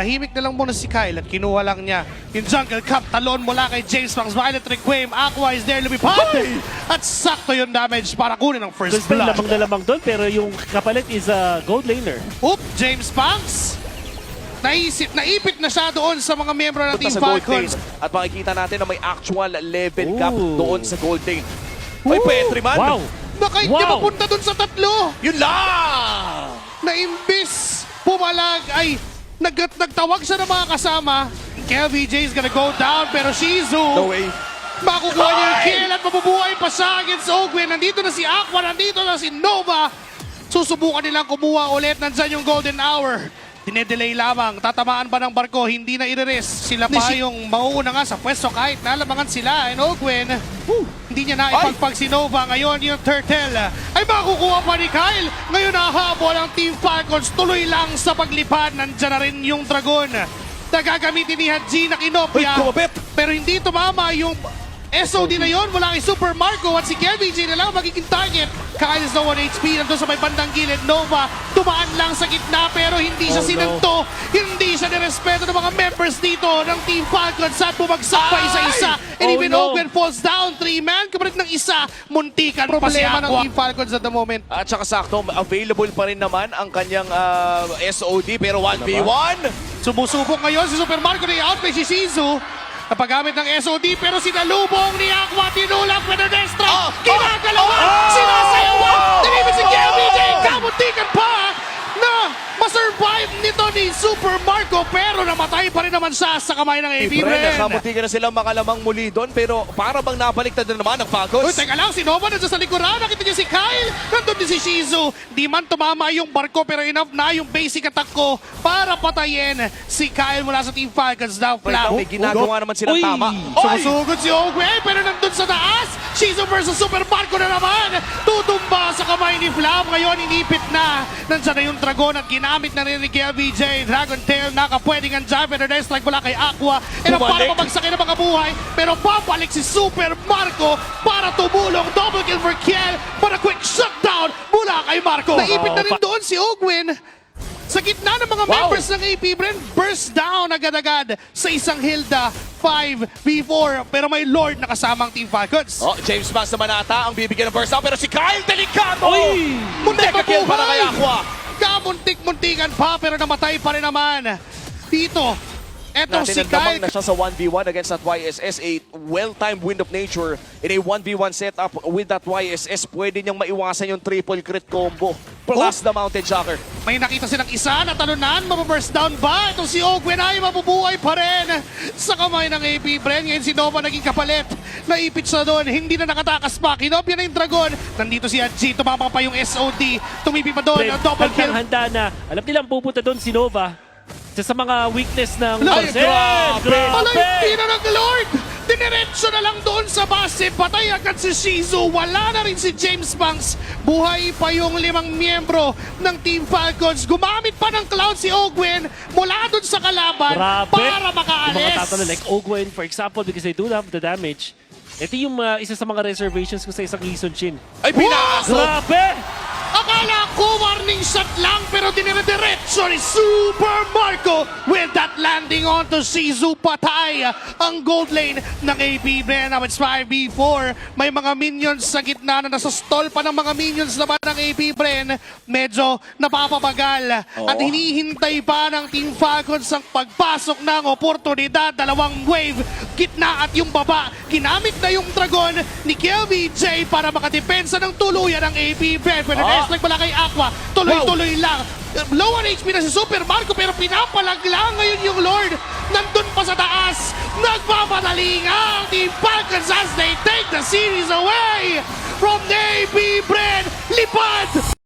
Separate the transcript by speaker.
Speaker 1: Tahimik na lang muna si Kyle at kinuha lang niya yung Jungle Cup. Talon mula kay James Banks. Violet Requiem. Aqua is there. Lumipad! At sakto yung damage para kunin ang first
Speaker 2: Gusto
Speaker 1: blood.
Speaker 2: lamang na lamang doon, pero yung kapalit is a gold laner.
Speaker 1: Oop! James Banks! Naipit na siya doon sa mga miyembro ng Team
Speaker 3: Punta sa gold
Speaker 1: Falcons.
Speaker 3: lane. At makikita natin na may actual level gap
Speaker 2: Ooh.
Speaker 3: doon sa gold lane. Ay, Petri man!
Speaker 2: Wow!
Speaker 1: Nakait niya mapunta doon sa tatlo.
Speaker 3: Yun lang!
Speaker 1: Na imbis pumalag ay nagtawag siya ng mga kasama. KVJ is gonna go down pero Shizu
Speaker 3: No way.
Speaker 1: makukuha niya yung kill at mabubuhay pa siya against Ogwen. Nandito na si Aqua, nandito na si Nova. Susubukan nilang kumuha ulit. Nandyan yung golden hour. Dinedelay lamang. Tatamaan ba ng barko? Hindi na i-rest. Sila pa yung mauuna nga sa pwesto kahit nalamangan sila. And Ogwen, hindi niya na ipagpag si Nova. Ngayon yung Turtle ay makukuha pa ni Kyle. Ngayon nahabol ang Team Falcons. Tuloy lang sa paglipad. Nandyan na rin yung Dragon. Nagagamitin ni Hadji na kinopya.
Speaker 3: Uy, kumapit!
Speaker 1: Pero hindi tumama yung SOD na yon mula kay Super Marco at si KVJ na lang magiging target. Kyle is na 1 HP, nandun sa may bandang gilid. Nova, tumaan lang sa gitna pero hindi siya sinanto. Hindi siya nirespeto ng mga members dito ng Team Falcons at bumagsak pa isa-isa. And even Ogwen falls down, 3-man. Kapalit ng isa, muntikan pa si Aqua ng Team Falcons at the moment.
Speaker 3: At saka sakto, available pa rin naman ang kanyang SOD pero 1v1.
Speaker 1: Sumusubok ngayon si Super Marco na i-outplay si Shizu. Napagamit ng SOD pero sinalubong ni Aqua, tinulak with the destra. Kinagalawan, sinasayawan. Tinibig si KVJ, kamuntikan pa na masurvive nito ni Super Marco pero namatay pa rin naman siya sa kamay ng AP Bren.
Speaker 3: Nakamuntikan na silang makalamang muli doon pero para bang nabaliktad na naman ang Falcons.
Speaker 1: Uy, teka lang, si Nova nandiyan sa likuran. Nakita niyo si Kyle. Nandun din si Shizu. Di man tumama yung barko pero enough na yung basic attack ko para patayin si Kyle mula sa Team Falcons. Now, flat.
Speaker 3: May ginagawa naman silang
Speaker 2: Uy!
Speaker 3: tama.
Speaker 1: Sumusugod si Ogwen pero nandun sa taas. Shizu versus Super Marco na naman. Tutumba sa kamay ni Flam. Ngayon inipit na. Nandiyan na yung Dragon at ginamit na rin ni KVJ. Dragon Tail nakapwedeng andyan pero next strike mula kay Aqua. And ang para pabagsakin ng mga buhay pero babalik si Super Marco para tumulong. Double kill for Kiel para quick shutdown mula kay Marco. Naipit na rin doon si Ogwen. Sa gitna ng mga members ng AP Bren, burst down agad-agad sa isang Hilda 5v4. Pero may Lord na kasama ang Team Falcons.
Speaker 3: Oh, James Banks naman ata ang bibigyan ng first down pero si Kyle delikado!
Speaker 2: Uy!
Speaker 1: Muntik
Speaker 3: Mega kill para kay Aqua.
Speaker 1: Kamuntik-muntikan pa pero namatay pa rin naman. Dito, etong si
Speaker 3: Natin
Speaker 1: Kyle.
Speaker 3: na siya sa 1v1 against that YSS, a well-timed Wind of Nature in a 1v1 setup with that YSS. Pwede niyang maiwasan yung triple crit combo plus the Mountain Shocker.
Speaker 1: May nakita silang isa na talunan, mapaburst down ba? Itong si Ogwen ay mabubuhay pa rin sa kamay ng AP Bren. Ngayon si Nova naging kapalit. Naipit siya doon, hindi na nakatakas pa. Kinopya na yung Dragon. Nandito si Hadji, tumama pa yung SOD. Tumipi pa doon, double kill.
Speaker 2: Handa na. Alam nilang pupunta doon si Nova. Sa mga weakness ng
Speaker 1: Ay,
Speaker 2: grabe!
Speaker 1: Malay, na ng Lord! Diniretso na lang doon sa base. Patay agad si Shizu. Wala na rin si James Banks. Buhay pa yung 5 miyembro ng Team Falcons. Gumamit pa ng Cloud si Ogwen mula doon sa kalaban para
Speaker 2: Yung mga
Speaker 1: makaalis.
Speaker 2: tatalo like Ogwen, for example, because they do have the damage. Ito yung isa sa mga reservations ko sa isang Leeson Chin.
Speaker 3: Ay, pinasok!
Speaker 2: Grabe!
Speaker 1: Akala ko warning shot lang pero dinirediretso ni Super Marco with that landing onto Shizu. Patay ang gold lane ng AP Bren. Now it's 5v4. May mga minions sa gitna na nasa stall pa ng mga minions naman ng AP Bren. Medyo napapabagal at hinihintay pa ng Team Falcons ang pagpasok ng oportunidad. Dalawang wave, gitna at yung baba. Ginamit na yung Dragon ni KVJ para makadepensa ng tuluyan ng AP Bren. Pero like mula kay Aqua, tuloy-tuloy lang. Low on HP na si Super Marco pero pinapalag lang ngayon yung Lord. Nandun pa sa taas. Nagpapadali nga ang Team Falcons as they take the series away from the AP Bren. Lipad!